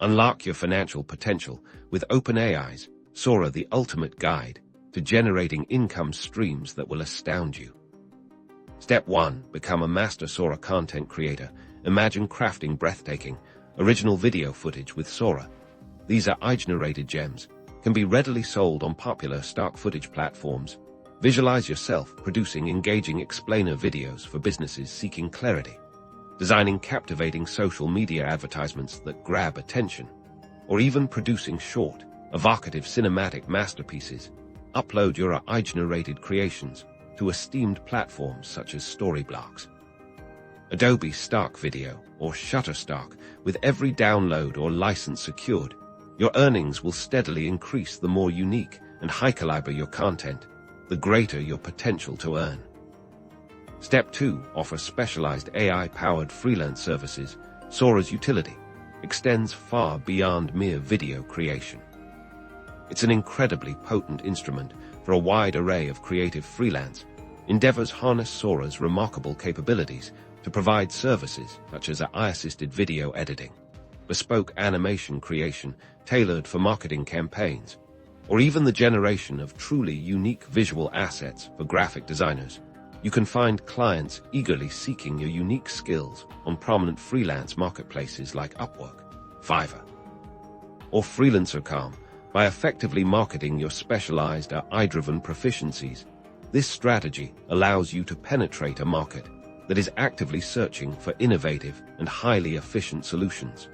Unlock your financial potential with OpenAI's Sora, the ultimate guide to generating income streams that will astound you. Step 1. Become a master Sora content creator. Imagine crafting breathtaking, original video footage with Sora. These are AI-generated gems, can be readily sold on popular stock footage platforms. Visualize yourself producing engaging explainer videos for businesses seeking clarity, designing captivating social media advertisements that grab attention, or even producing short, evocative cinematic masterpieces. Upload your AI-generated creations to esteemed platforms such as Storyblocks, Adobe Stock Video, or Shutterstock. With every download or license secured, your earnings will steadily increase. The more unique and high-caliber your content, the greater your potential to earn. Step 2. Offer specialized AI-powered freelance services. Sora's utility extends far beyond mere video creation. It's an incredibly potent instrument for a wide array of creative freelance endeavors. Harness Sora's remarkable capabilities to provide services such as AI-assisted video editing, bespoke animation creation tailored for marketing campaigns, or even the generation of truly unique visual assets for graphic designers. You can find clients eagerly seeking your unique skills on prominent freelance marketplaces like Upwork, Fiverr, or Freelancer.com. By effectively marketing your specialized AI-driven proficiencies, this strategy allows you to penetrate a market that is actively searching for innovative and highly efficient solutions.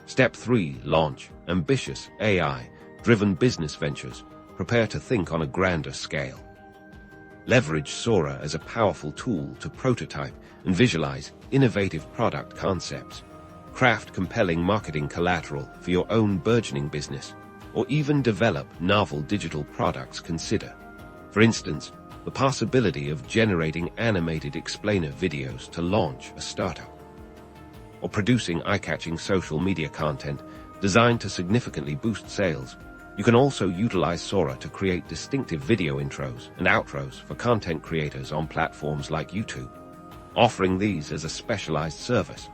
Step 3. Launch ambitious AI-driven business ventures. Prepare to think on a grander scale. Leverage Sora as a powerful tool to prototype and visualize innovative product concepts. Craft compelling marketing collateral for your own burgeoning business, or even develop novel digital products. Consider, for instance, the possibility of generating animated explainer videos to launch a startup, or producing eye-catching social media content designed to significantly boost sales. You can also utilize Sora to create distinctive video intros and outros for content creators on platforms like YouTube, offering these as a specialized service,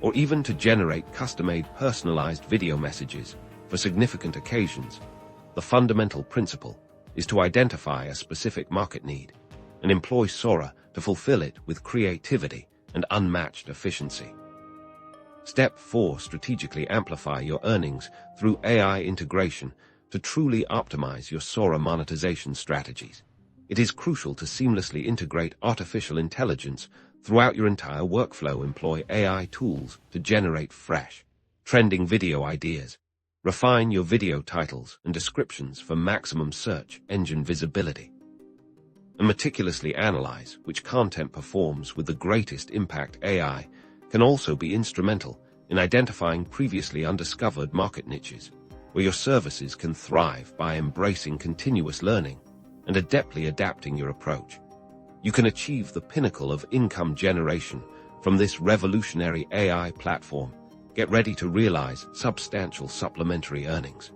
or even to generate custom-made personalized video messages for significant occasions. The fundamental principle is to identify a specific market need and employ Sora to fulfill it with creativity and unmatched efficiency. Step 4. Strategically amplify your earnings through AI integration. To truly optimize your Sora monetization strategies, it is crucial to seamlessly integrate artificial intelligence throughout your entire workflow. Employ AI tools to generate fresh, trending video ideas. Refine your video titles and descriptions for maximum search engine visibility, and meticulously analyze which content performs with the greatest impact. AI can also be instrumental in identifying previously undiscovered market niches where your services can thrive. By embracing continuous learning and adeptly adapting your approach, you can achieve the pinnacle of income generation from this revolutionary AI platform. Get ready to realize substantial supplementary earnings.